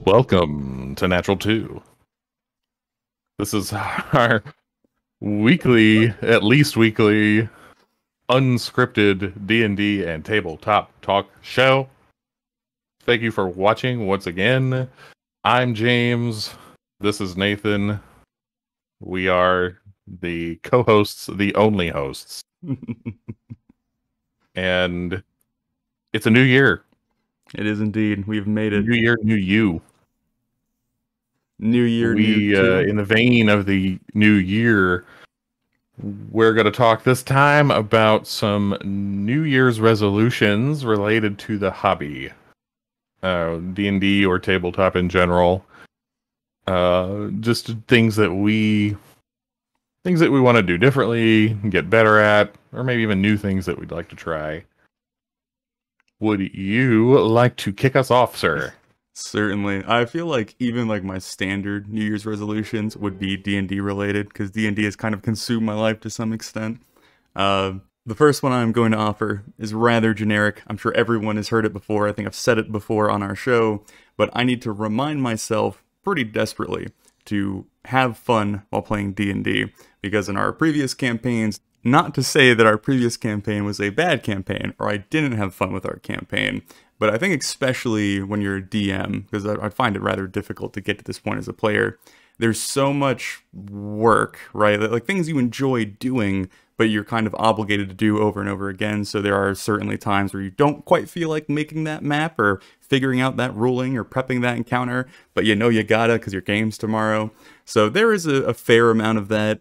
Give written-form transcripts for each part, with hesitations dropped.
Welcome to Natural 2. This is our weekly, at least weekly, unscripted D&D and tabletop talk show. Thank you for watching once again. I'm James. This is Nathan. We are the co-hosts, the only hosts. And it's a new year. It is indeed. We've made it. New year, new you. New year, new you. In the vein of the new year, we're going to talk this time about some New Year's resolutions related to the hobby, D&D or tabletop in general. Just things that we want to do differently, get better at, or maybe even new things that we'd like to try. Would you like to kick us off, sir? Certainly. I feel like even like my standard New Year's resolutions would be D&D related, because D&D has kind of consumed my life to some extent. The first one I'm going to offer is rather generic. I'm sure everyone has heard it before. I think I've said it before on our show, but I need to remind myself pretty desperately to have fun while playing D&D, because in our previous campaigns, not to say that our previous campaign was a bad campaign, or I didn't have fun with our campaign, but I think especially when you're a DM, because I find it rather difficult to get to this point as a player, there's so much work, right? Like things you enjoy doing, but you're kind of obligated to do over and over again. So there are certainly times where you don't quite feel like making that map or figuring out that ruling or prepping that encounter, but you know you gotta because your game's tomorrow. So there is a fair amount of that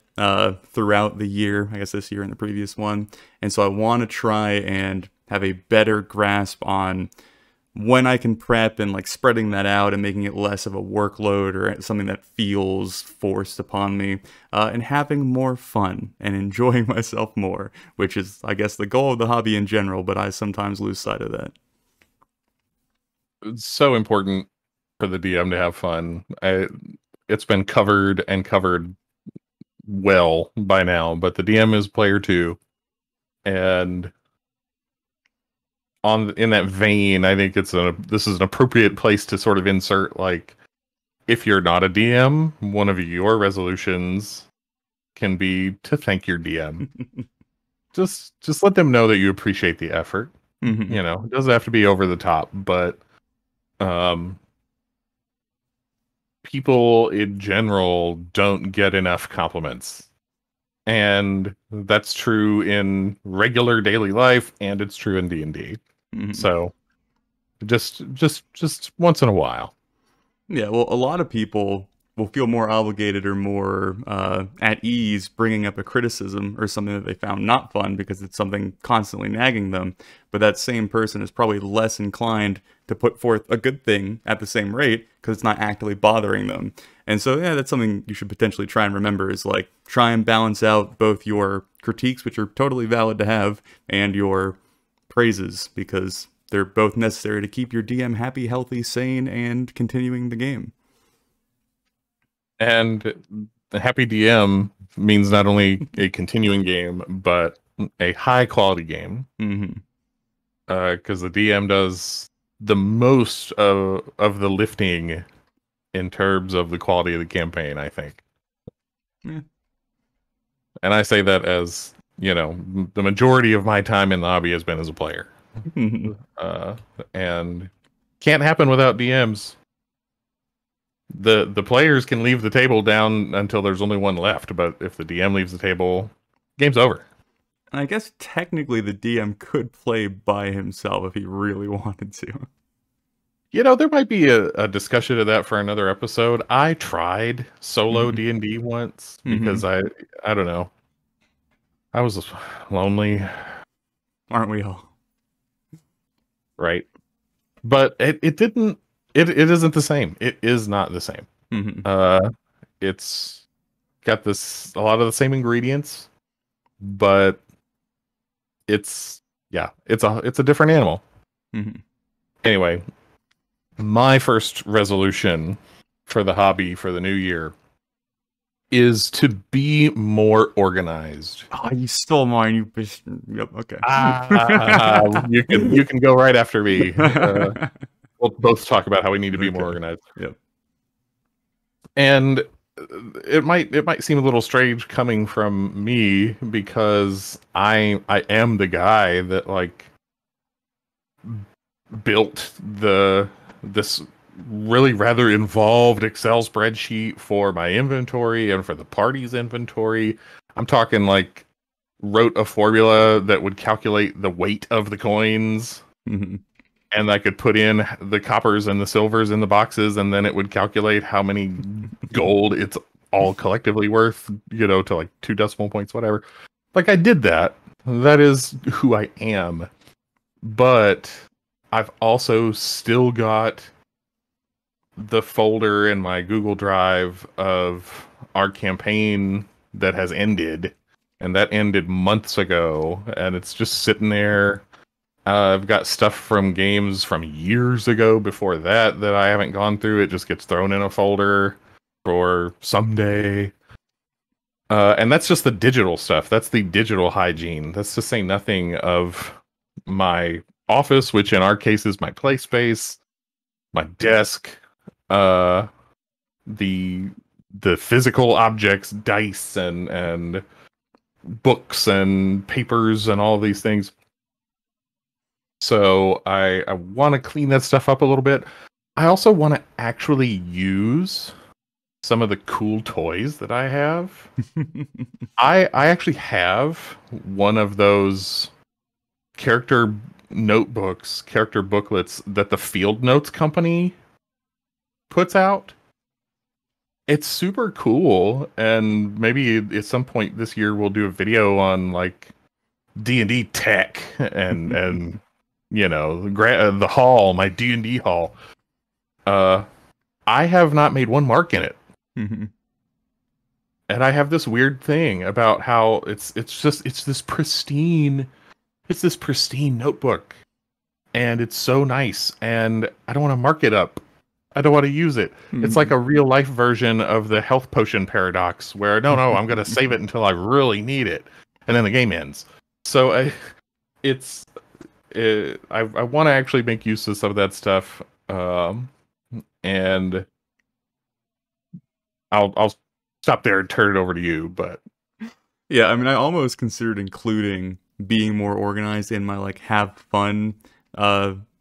throughout the year, I guess this year and the previous one. And so I want to try and have a better grasp on when I can prep and like spreading that out and making it less of a workload or something that feels forced upon me, and having more fun and enjoying myself more, which is, I guess, the goal of the hobby in general, but I sometimes lose sight of that. It's so important for the DM to have fun. It's been covered well by now, but the DM is player 2, and in that vein, I think this is an appropriate place to sort of insert, like, if you're not a DM, one of your resolutions can be to thank your DM. just let them know that you appreciate the effort. Mm-hmm. You know, it doesn't have to be over the top, but people in general don't get enough compliments. And that's true in regular daily life, and it's true in D&D. Mm-hmm. So just once in a while. Yeah, well, a lot of people will feel more obligated or more at ease bringing up a criticism or something that they found not fun because it's something constantly nagging them. But that same person is probably less inclined to put forth a good thing at the same rate because it's not actively bothering them. And so, yeah, that's something you should potentially try and remember, is like try and balance out both your critiques, which are totally valid to have, and your praises, because they're both necessary to keep your DM happy, healthy, sane, and continuing the game. And a happy DM means not only a continuing game, but a high quality game. Mm-hmm. Because the DM does the most of the lifting in terms of the quality of the campaign, I think. Yeah. And I say that as, you know, the majority of my time in the hobby has been as a player. And can't happen without DMs. The players can leave the table down until there's only one left, but if the DM leaves the table, game's over. I guess technically the DM could play by himself if he really wanted to. You know, there might be a discussion of that for another episode. I tried solo D&D once because I don't know. I was lonely. Aren't we all? Right. But it isn't the same. It is not the same. It's got a lot of the same ingredients, but it's a different animal. Anyway, my first resolution for the hobby for the new year is to be more organized. Oh, you stole mine. Yep. Okay. You can go right after me. we'll both talk about how we need to be more Okay. organized. Yep. And it might seem a little strange coming from me because I am the guy that like built this really rather involved Excel spreadsheet for my inventory and for the party's inventory. I'm talking like wrote a formula that would calculate the weight of the coins, Mhm. and I could put in the coppers and the silvers in the boxes, and then it would calculate how many gold it's all collectively worth, to like 2 decimal points, whatever. Like I did that. That is who I am. But I've also still got the folder in my Google Drive of our campaign that has ended, and that ended months ago, and it's just sitting there. I've got stuff from games from years ago before that I haven't gone through. It just gets thrown in a folder for someday. And that's just the digital stuff. That's the digital hygiene. That's to say nothing of my office, which in our case is my play space, my desk, uh, the physical objects, dice and books and papers and all these things. So I want to clean that stuff up a little bit. I also want to actually use some of the cool toys that I have. I actually have one of those character notebooks, character booklets that the Field Notes company puts out. It's super cool, and maybe at some point this year we'll do a video on like D&D tech and the hall, my D&D hall. I have not made one mark in it. Mhm. And I have this weird thing about how it's this pristine notebook, and it's so nice, and I don't want to mark it up. I don't want to use it. It's like a real life version of the health potion paradox where no, I'm going to save it until I really need it, and then the game ends. So I want to actually make use of some of that stuff, and I'll stop there and turn it over to you. But Yeah, I mean, I almost considered including being more organized in my like have fun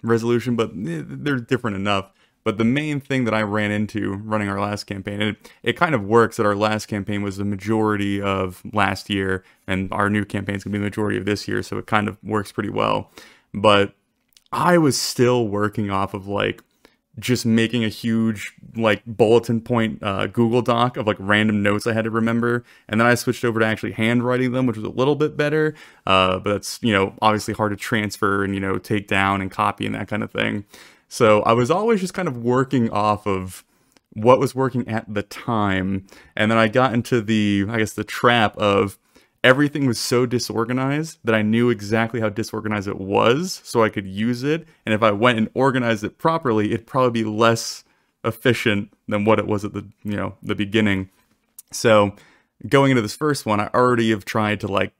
resolution, but they're different enough. But the main thing that I ran into running our last campaign, and it kind of works that our last campaign was the majority of last year, and our new campaign is going to be the majority of this year, so it kind of works pretty well. But I was still working off of like just making a huge like bulletin point Google Doc of like random notes I had to remember, and then I switched over to actually handwriting them, which was a little bit better. But that's obviously hard to transfer and take down and copy and that kind of thing. So I was always just kind of working off of what was working at the time, and then I got into the trap of everything was so disorganized that I knew exactly how disorganized it was, so I could use it. And if I went and organized it properly, it'd probably be less efficient than what it was at the beginning. So going into this first one, I already have tried to like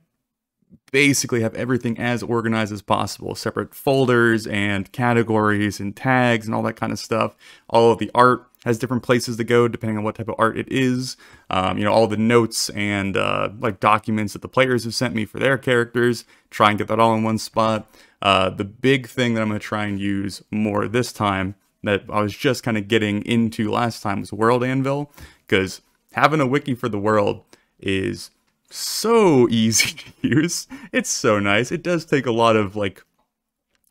basically have everything as organized as possible, separate folders and categories and tags and all that kind of stuff. All of the art has different places to go depending on what type of art it is. All the notes and like documents that the players have sent me for their characters, try and get that all in one spot. The big thing that I'm going to try and use more this time that I was just kind of getting into last time was World Anvil, because having a wiki for the world is so easy to use. It's so nice. It does take a lot of like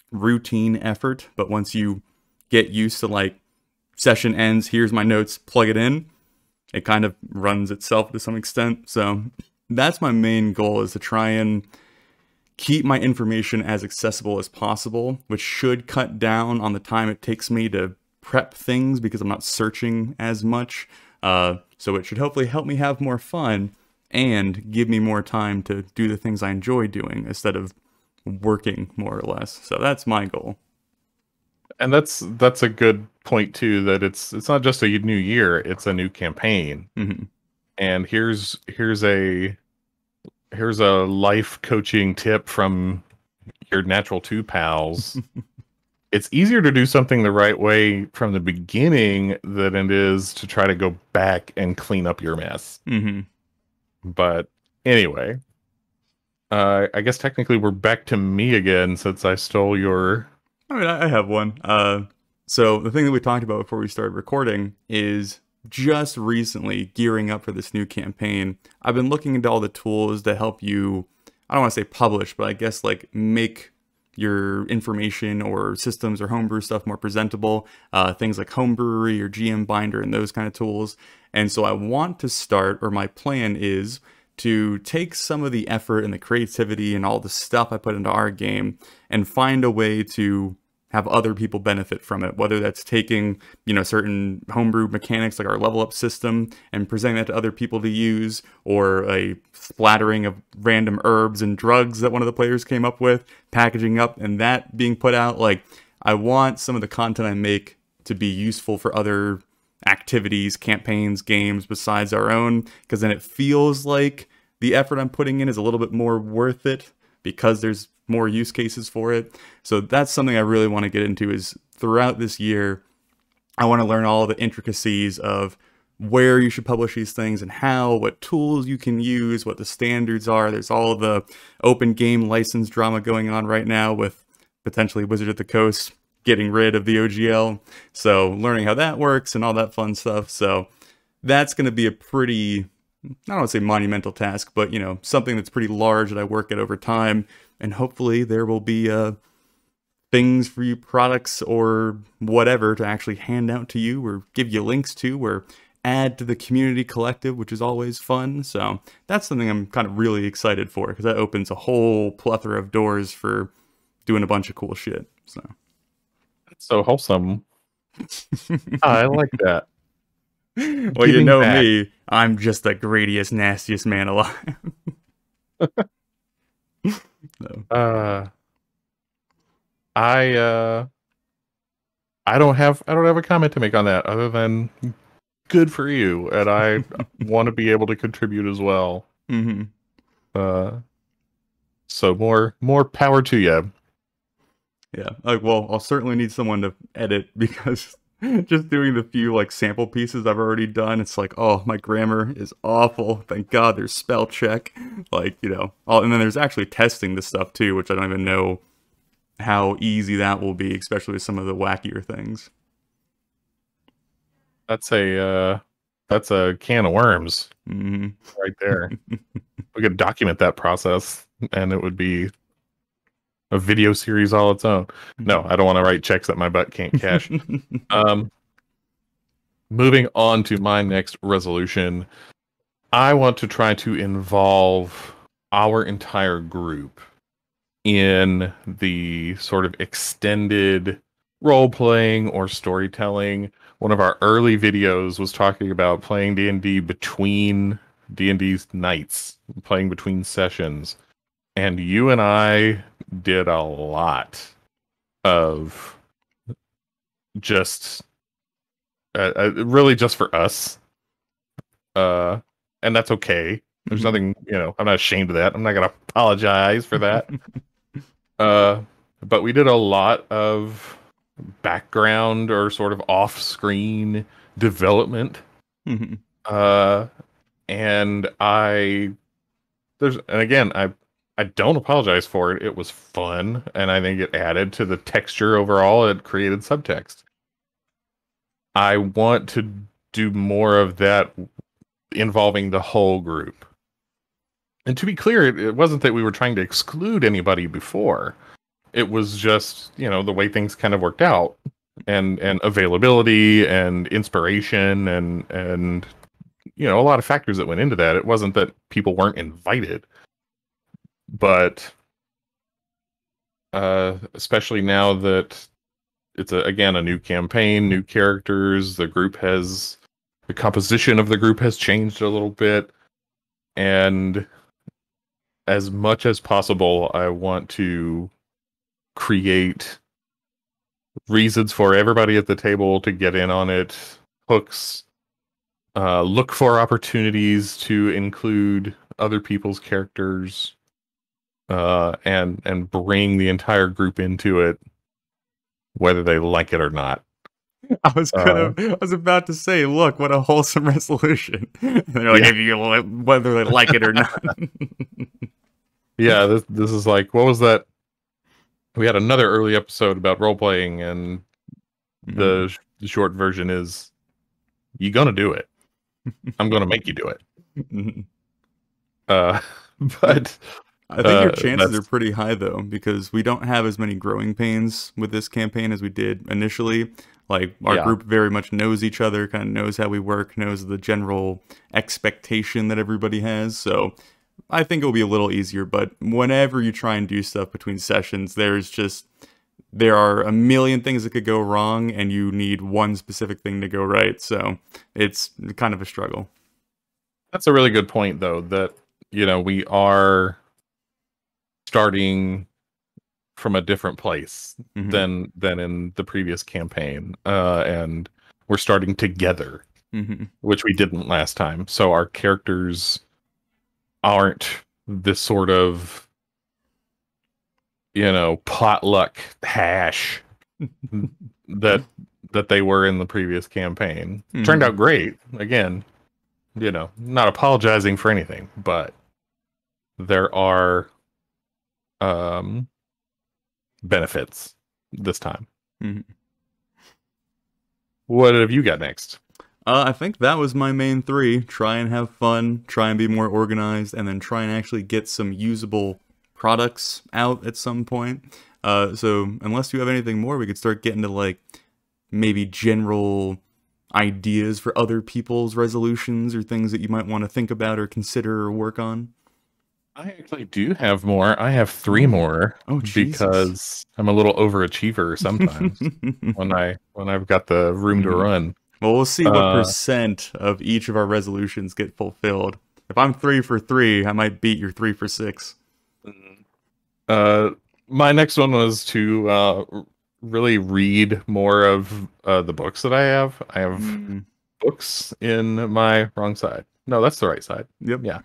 routine effort, but once you get used to like session ends, here's my notes, plug it in, it kind of runs itself to some extent. So that's my main goal, is to try and keep my information as accessible as possible, which should cut down on the time it takes me to prep things because I'm not searching as much. So it should hopefully help me have more fun and give me more time to do the things I enjoy doing instead of working more or less. So that's my goal. And that's a good point too, that it's not just a new year, it's a new campaign. Mm-hmm. And here's a life coaching tip from your natural two pals. it's easier to do something the right way from the beginning than it is to try to go back and clean up your mess. Mm-hmm. But anyway, I guess technically we're back to me again since I stole your. I mean, I have one. So the thing that we talked about before we started recording is just recently gearing up for this new campaign. I've been looking into all the tools to help you, I don't want to say publish, but I guess like make your information or systems or homebrew stuff more presentable. Things like Homebrewery or GM Binder and those kind of tools. And so I want to start, or my plan is to take some of the effort and the creativity and all the stuff I put into our game and find a way to have other people benefit from it, whether that's taking, certain homebrew mechanics like our level up system and presenting that to other people to use, or a splattering of random herbs and drugs that one of the players came up with, packaging up and that being put out. Like, I want some of the content I make to be useful for other activities, campaigns, games besides our own, because then it feels like the effort I'm putting in is a little bit more worth it because there's more use cases for it. So that's something I really want to get into, is throughout this year, I want to learn all the intricacies of where you should publish these things and how, what tools you can use, what the standards are. There's all the open game license drama going on right now with potentially Wizard of the Coast getting rid of the OGL. So learning how that works and all that fun stuff. So that's going to be a pretty, I don't want to say monumental task, but, something that's pretty large that I work at over time. And hopefully there will be things for you, products or whatever, to actually hand out to you or give you links to or add to the community collective, which is always fun. So that's something I'm kind of really excited for, because that opens a whole plethora of doors for doing a bunch of cool shit. So That's so wholesome. I like that. Well, Giving back. me, I'm just the greediest, nastiest man alive. So. I don't have a comment to make on that other than good for you, and I want to be able to contribute as well. Mm-hmm. So more power to you. Yeah, well, I'll certainly need someone to edit, because just doing the few sample pieces I've already done, it's like, oh, my grammar is awful. Thank God there's spell check. And then there's actually testing this stuff too, which I don't even know how easy that will be, especially with some of the wackier things. That's a can of worms right there. We could document that process, and it would be a video series all its own. No, I don't want to write checks that my butt can't cash. Moving on to my next resolution, I want to try to involve our entire group in the sort of extended role-playing or storytelling. One of our early videos was talking about playing D&D between D&D's nights, playing between sessions. And you and I did a lot of just really just for us. And that's okay. There's nothing, I'm not ashamed of that. I'm not going to apologize for that. But we did a lot of background or sort of off-screen development. And I don't apologize for it. It was fun, and I think it added to the texture overall. It created subtext. I want to do more of that involving the whole group. And to be clear, it wasn't that we were trying to exclude anybody before. It was just, the way things kind of worked out, and availability and inspiration and a lot of factors that went into that. It wasn't that people weren't invited. But especially now that it's again a new campaign, new characters, the composition of the group has changed a little bit, and as much as possible, I want to create reasons for everybody at the table to get in on it, hooks, look for opportunities to include other people's characters. And bring the entire group into it. whether they like it or not. I was about to say, look, what a wholesome resolution. And they're like, Yeah, if you whether they like it or not. yeah. This is like, what was that? We had another early episode about role playing, and Mhm. the short version is, "You gonna do it? I'm gonna make you do it." Mhm. Uh, Yeah. but I think your chances that's are pretty high though, because we don't have as many growing pains with this campaign as we did initially. Like our yeah. group very much knows each other, kind of knows how we work, knows the general expectation that everybody has. So I think it'll be a little easier. But whenever you try and do stuff between sessions, there are a million things that could go wrong, and you need one specific thing to go right. So it's kind of a struggle. That's a really good point, though. That we are starting from a different place Hmm. than in the previous campaign, and we're starting together, Hmm. which we didn't last time. So our characters aren't this sort of potluck hash that they were in the previous campaign. Turned Hmm. out great. Again, not apologizing for anything, but there are um benefits this time. Hmm. What have you got next? I think that was my main three. Try and have fun, try and be more organized, and then try and actually get some usable products out at some point. So unless you have anything more, we could start getting to like maybe general ideas for other people's resolutions or things that you might want to think about or consider or work on. I actually do have more. I have three Oh, more oh Jesus. because I'm a little overachiever sometimes when I've got the room to Mhm. run. Well, we'll see what Uh, percent of each of our resolutions get fulfilled. If I'm 3 for 3, I might beat your 3 for 6. uh, my next one was to really read more of the books that I have. I have Mm, books in my wrong side. No, that's the right side. yep. Yeah.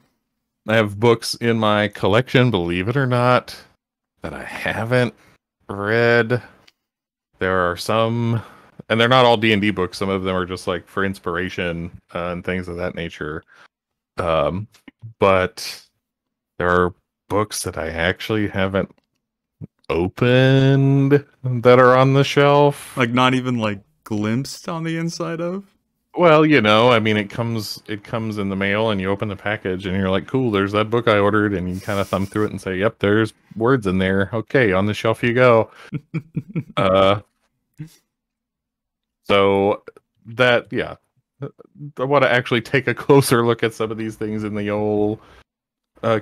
I have books in my collection, believe it or not, that I haven't read. There are some, and they're not all D&D books. Some of them are just like for inspiration and things of that nature. Um, but there are books that I actually haven't opened that are on the shelf. Like not even like glimpsed on the inside of. Well, I mean, it comes in the mail, and you open the package, and you're like, "Cool, there's that book I ordered," and you kind of thumb through it and say, "Yep, there's words in there. Okay, on the shelf you go." Uh, so that, yeah, I want to actually take a closer look at some of these things in the old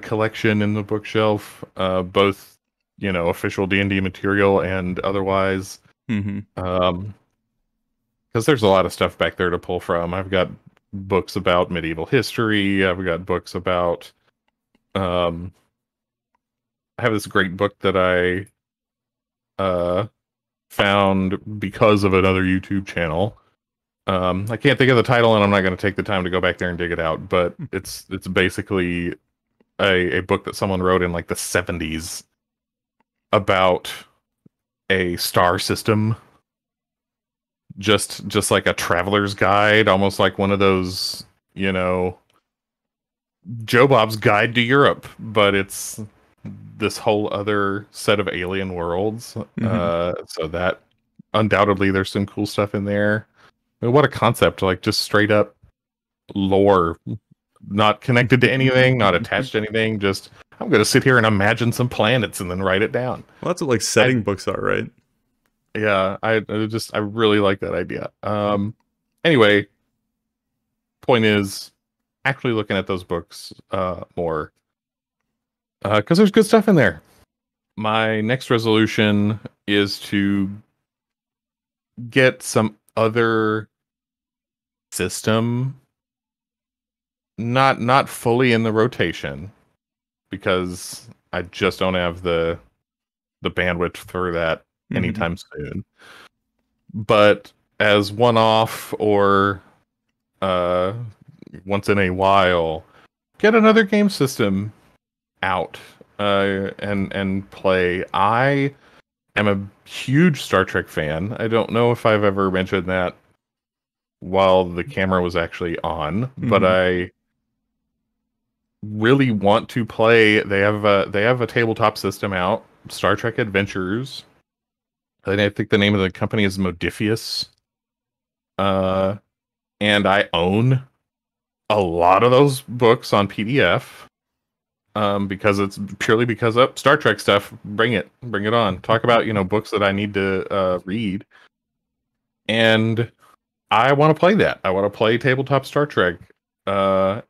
collection in the bookshelf, both official D&D material and otherwise. Hmm. Because there's a lot of stuff back there to pull from. I've got books about medieval history. I've got books about. Um, I have this great book that I found because of another YouTube channel. I can't think of the title, and I'm not going to take the time to go back there and dig it out. But it's basically a book that someone wrote in like the 70s about a star system, just like a traveler's guide, almost like one of those, Joe Bob's Guide to Europe, but it's this whole other set of alien worlds. Hmm. So that undoubtedly there's some cool stuff in there. I mean, what a concept! Like just straight up lore, not connected to anything, not attached to anything. Just I'm gonna sit here and imagine some planets and then write it down. Well, that's what like I setting books are, right? Yeah, I really like that idea. Anyway, point is actually looking at those books more because there's good stuff in there. My next resolution is to get some other system, not fully in the rotation, because I just don't have the bandwidth for that Hmm. anytime soon. But as one off or uh once in a while, get another game system out and play. I am a huge Star Trek fan. I don't know if I've ever mentioned that while the camera was actually on, but Mhm. I really want to play. They have a tabletop system out, Star Trek Adventures. And I think the name of the company is Modifius. Uh, and I own a lot of those books on PDF. Because it's purely because of Star Trek stuff. Bring it on. Talk about books that I need to read, and I want to play that. I want to play tabletop Star Trek uh,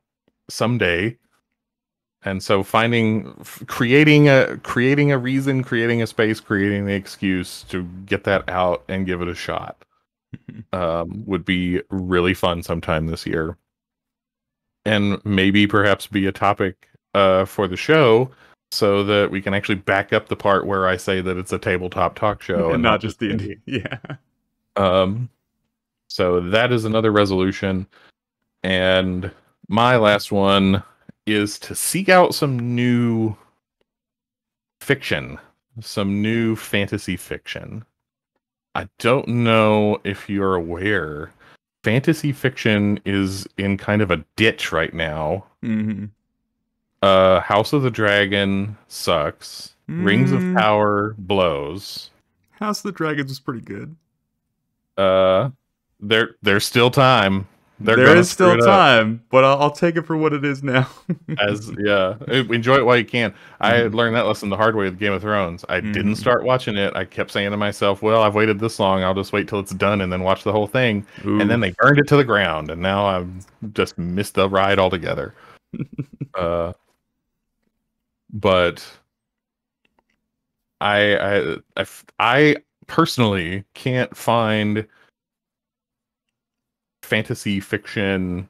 someday. And so creating a reason, creating a space, creating the excuse to get that out and give it a shot would be really fun sometime this year, and maybe perhaps be a topic for the show, so that we can actually back up the part where I say that it's a tabletop talk show And and not not just just D&D. D&D. Yeah. Um, so that is another resolution. And my last one is to seek out some new fiction, some new fantasy fiction. I don't know if you're aware, fantasy fiction is in kind of a ditch right now. Mm-hmm. House of the Dragon sucks. Rings of Mm, Power blows. House of the Dragons was pretty good. Uh, there's still time. They're There gonna is screw still it up. time, but I'll take it for what it is now. Enjoy it while you can. I Mhm. learned that lesson the hard way with Game of Thrones. I didn't Mhm. start watching it. I kept saying to myself, well, I've waited this long, I'll just wait till it's done and then watch the whole thing. And then Ooh. they burned it to the ground, and now I've just missed the ride altogether. uh but I personally can't find fantasy fiction,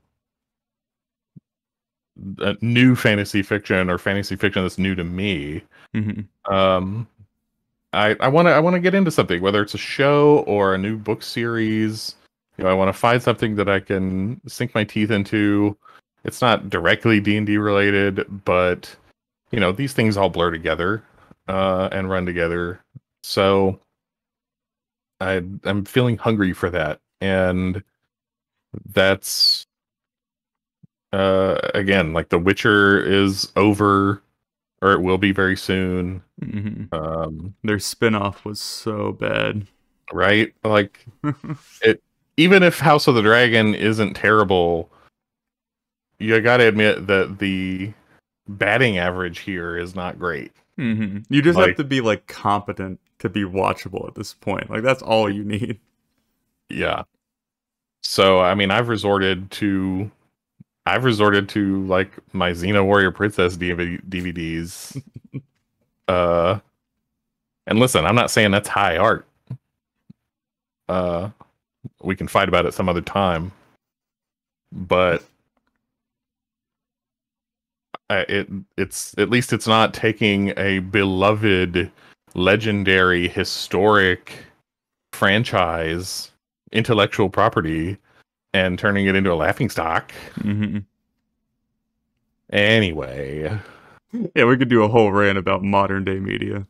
new fantasy fiction, or fantasy fiction that's new to me. Mhm. Um, I want to get into something, whether it's a show or a new book series. I want to find something that I can sink my teeth into. It's not directly D&D related, but these things all blur together and run together. So I'm feeling hungry for that, and that's again, like The Witcher is over, or it will be very soon. Mhm. Um, Their spin-off was so bad. right? Like it, even if House of the Dragon isn't terrible, you got to admit that the batting average here is not great. You just have Like, to be like competent to be watchable at this point. Like that's all you need. yeah. So I mean, I've resorted to like my Xena Warrior Princess DVDs. Uh, and listen, I'm not saying that's high art. Uh, we can fight about it some other time, but it's at least it's not taking a beloved, legendary, historic franchise, intellectual property, and turning it into a laughingstock. Mhm. Anyway, Yeah, we could do a whole rant about modern day media.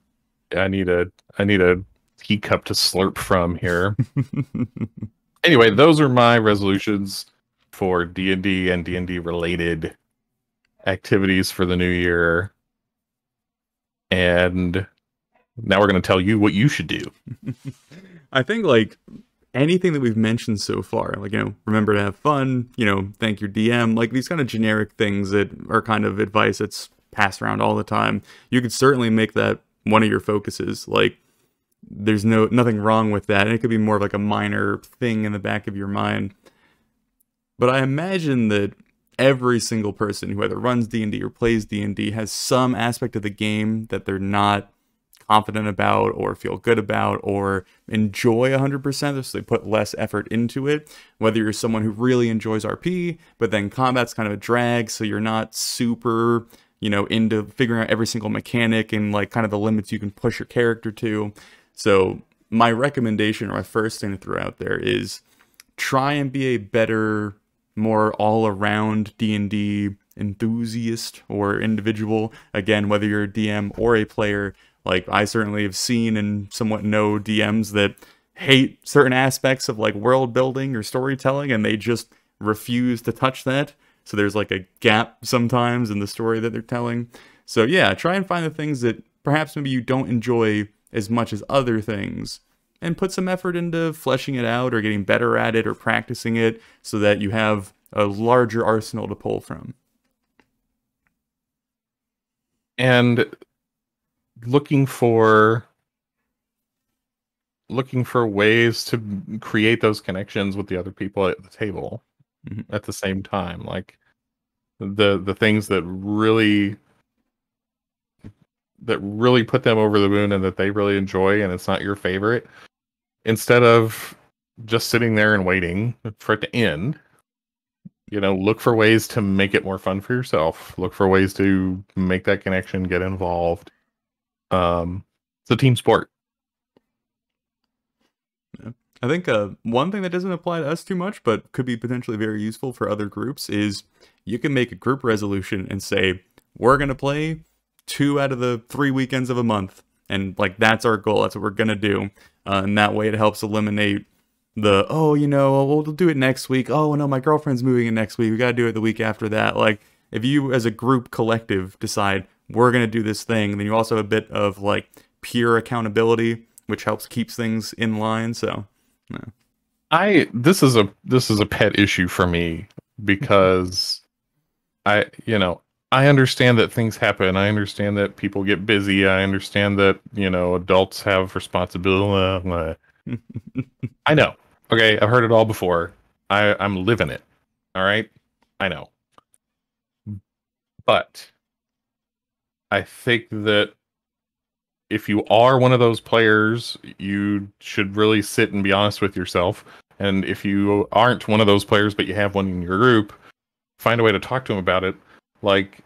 I need a I need a teacup to slurp from here. Anyway, those are my resolutions for D&D and D&D related activities for the new year. And now we're going to tell you what you should do. I think like anything that we've mentioned so far, like, remember to have fun, thank your DM, like these kind of generic things that are kind of advice that's passed around all the time. You could certainly make that one of your focuses. Like, there's nothing wrong with that. And it could be more of like a minor thing in the back of your mind. But I imagine that every single person who either runs D&D or plays D&D has some aspect of the game that they're not confident about or feel good about or enjoy 100%, so they put less effort into it. Whether you're someone who really enjoys RP, but then combat's kind of a drag, so you're not super, into figuring out every single mechanic and like kind of the limits you can push your character to. So my recommendation, or my first thing to throw out there, is try and be a better, more all-around D&D enthusiast or individual. Again, whether you're a DM or a player, Like, I certainly have seen and somewhat know DMs that hate certain aspects of like world building or storytelling, and they just refuse to touch that. So there's like a gap sometimes in the story that they're telling. So yeah, try and find the things that perhaps maybe you don't enjoy as much as other things, and put some effort into fleshing it out or getting better at it or practicing it so that you have a larger arsenal to pull from. And looking for ways to create those connections with the other people at the table at the same time, like the things that really put them over the moon and that they really enjoy, and it's not your favorite, instead of just sitting there and waiting for it to end. Look for ways to make it more fun for yourself. Look for ways to make that connection, get involved. It's a team sport. Yeah. I think one thing that doesn't apply to us too much, but could be potentially very useful for other groups, is you can make a group resolution and say, we're going to play 2 out of the 3 weekends of a month. And like, that's our goal. That's what we're going to do. And that way it helps eliminate the, we'll do it next week. Oh, no, my girlfriend's moving in next week. We got to do it the week after that. Like, if you as a group collective decide we're going to do this thing, then you also have a bit of like peer accountability, which helps keeps things in line. So, yeah. This is a pet issue for me, because I understand that things happen. I understand that people get busy. I understand that, adults have responsibility. I know. Okay, I've heard it all before. I'm living it. All right? I know. But I think that if you are one of those players, you should really sit and be honest with yourself. And if you aren't one of those players, but you have one in your group, find a way to talk to them about it. Like,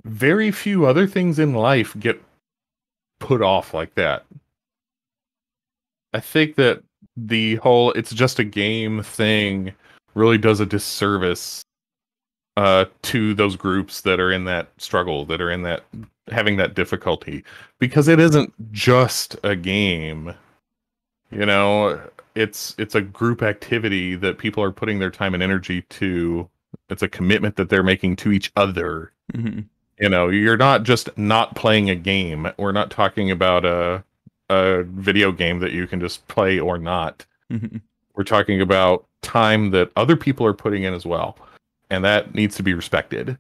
very few other things in life get put off like that. I think that the whole "it's just a game" thing really does a disservice to those groups that are in that struggle, that are in that having that difficulty, because it isn't just a game. It's a group activity that people are putting their time and energy to. It's a commitment that they're making to each other. Mm-hmm. You're not just not playing a game. We're not talking about a video game that you can just play or not. Mm-hmm. We're talking about time that other people are putting in as well, and that needs to be respected.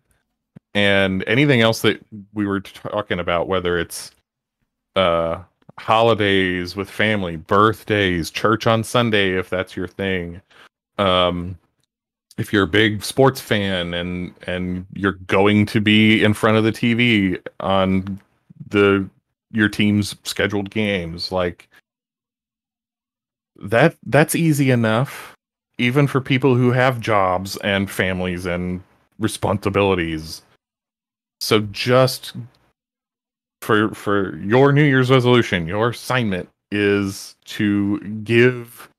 And anything else that we were talking about, whether it's holidays with family, birthdays, church on Sunday, if that's your thing, if you're a big sports fan and you're going to be in front of the TV on your team's scheduled games, like that's easy enough, even for people who have jobs and families and responsibilities. So just for your New Year's resolution, your assignment is to give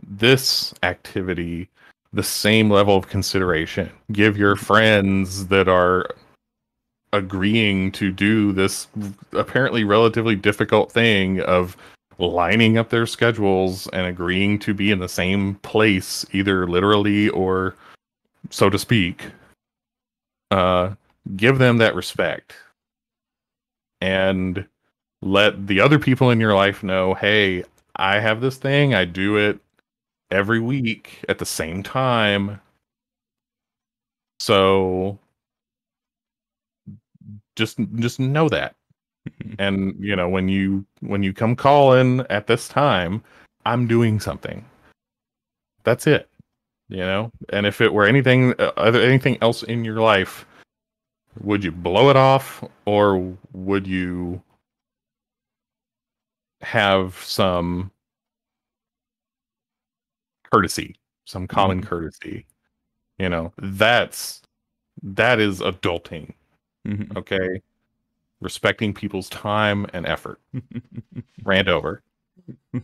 this activity the same level of consideration. Give your friends that are agreeing to do this apparently relatively difficult thing of lining up their schedules and agreeing to be in the same place, either literally or so to speak. Give them that respect, and let the other people in your life know, hey, I have this thing, I do it every week at the same time. So just know that. And when you come calling at this time, I'm doing something. That's it. And if it were anything else in your life, would you blow it off, or would you have some courtesy, some common courtesy? That is adulting. Okay, respecting people's time and effort. Rant over. I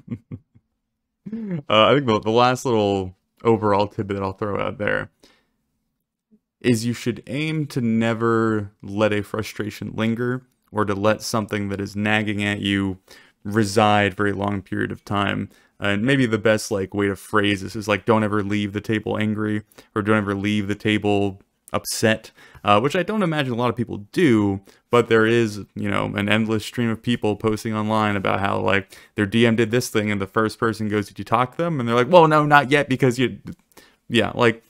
think the last little overall tidbit that I'll throw out there is you should aim to never let a frustration linger or to let something that is nagging at you reside for a long period of time. And maybe the best like way to phrase this is like, don't ever leave the table angry, or don't ever leave the table upset, which I don't imagine a lot of people do, but there is, you know, an endless stream of people posting online about how like their DM did this thing, and the first person goes, did you talk to them? And they're like, well, no, not yet, because yeah, like,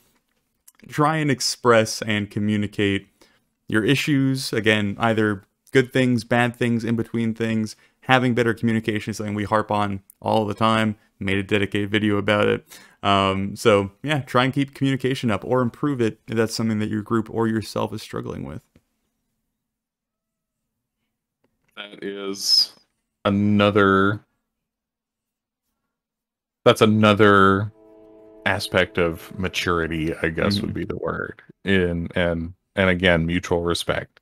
try and express and communicate your issues. Again, either good things, bad things, in between things. Having better communication is something we harp on all the time. Made a dedicated video about it. So yeah, try and keep communication up, or improve it if that's something that your group or yourself is struggling with. That is another. That's another aspect of maturity, I guess, would be the word. And again, mutual respect.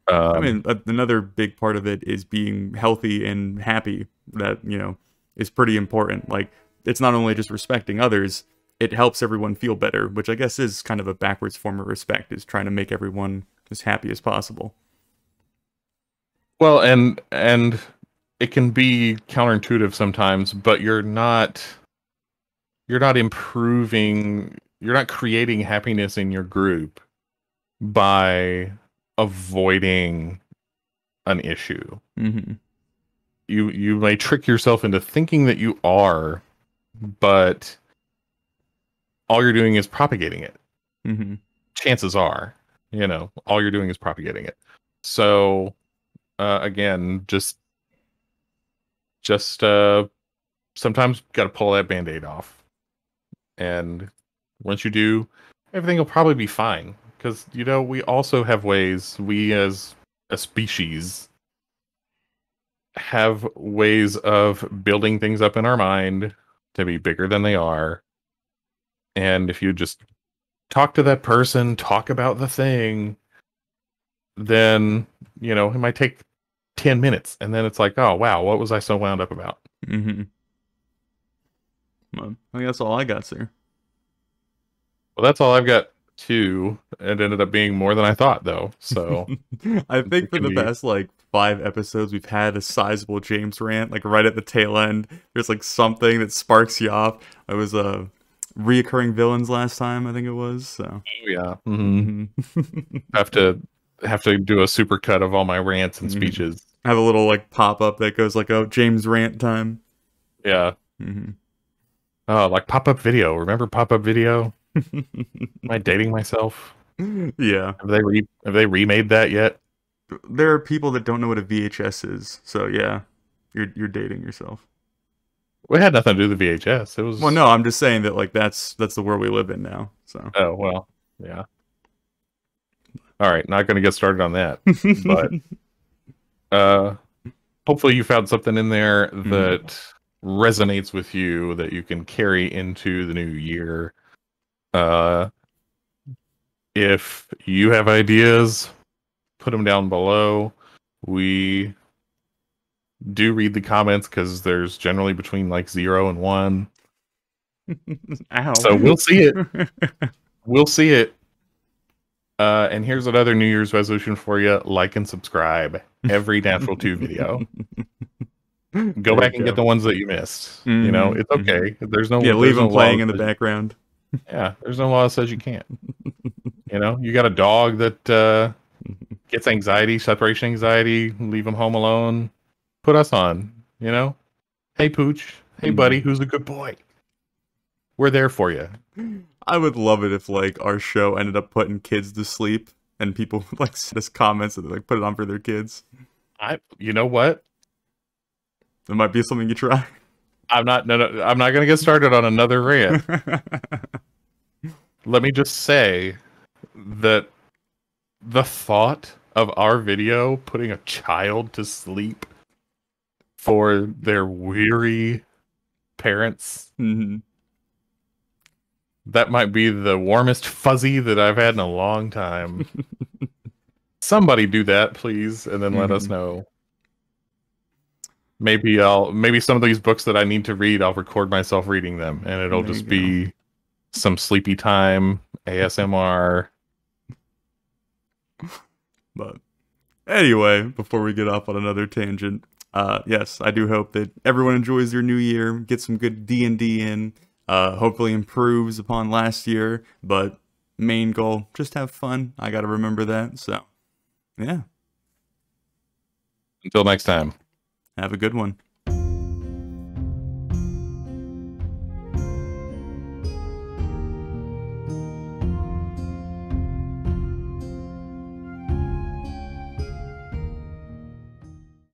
I mean, another big part of it is being healthy and happy. That, you know, is pretty important. Like, it's not only just respecting others, it helps everyone feel better, which I guess is kind of a backwards form of respect, is trying to make everyone as happy as possible. Well, and it can be counterintuitive sometimes, but you're not improving, you're not creating happiness in your group by avoiding an issue. You may trick yourself into thinking that you are, but all you're doing is propagating it. Chances are, you know, all you're doing is propagating it. So again, just sometimes got to pull that band-aid off, and once you do, everything will probably be fine. Because, you know, we also have ways, we as a species have ways of building things up in our mind to be bigger than they are. And if you just talk to that person, talk about the thing, then, you know, it might take 10 minutes. And then it's like, oh, wow, what was I so wound up about? Well, I think that's all I got, sir. Well, that's all I've got too. It ended up being more than I thought, though. So I think for the past like 5 episodes, we've had a sizable James rant. Like right at the tail end, there's like something that sparks you off. It was reoccurring villains last time, I think it was. So yeah, have to do a super cut of all my rants and speeches. Have a little like pop up that goes like, "Oh, James rant time." Yeah. Oh, like pop up video. Remember pop up video? Am I dating myself? Yeah. Have they remade that yet? There are people that don't know what a VHS is, so yeah, you're dating yourself. We had nothing to do with the VHS. It was. Well, no, I'm just saying that like that's the world we live in now. So. Oh well, yeah. All right, not going to get started on that, but hopefully you found something in there that resonates with you that you can carry into the new year. If you have ideas, put them down below. We do read the comments because there's generally between like 0 and 1. Ow. So we'll see it. We'll see it. And here's another New Year's resolution for you: like and subscribe every Natural 2 video. Go back and get the ones that you missed. You know, it's okay. There's no leave them playing in the background. Yeah, there's no law that says you can't. You know, you got a dog that gets anxiety, separation anxiety, leave them home alone. Put us on, you know? Hey, Pooch. Hey, buddy, who's a good boy? We're there for you. I would love it if, like, our show ended up putting kids to sleep and people, like, send us comments and, like, put it on for their kids. You know what? It might be something you try. I'm not going to get started on another rant. Let me just say that the thought of our video putting a child to sleep for their weary parents, that might be the warmest fuzzy that I've had in a long time. Somebody do that, please, and then let us know. Maybe some of these books that I need to read, I'll record myself reading them, and it'll just be some sleepy time ASMR. But Anyway, before we get off on another tangent, yes, I do hope that everyone enjoys their new year, get some good D&D in, hopefully improves upon last year, but main goal, just have fun. I gotta remember that, so, yeah, Until next time. have a good one.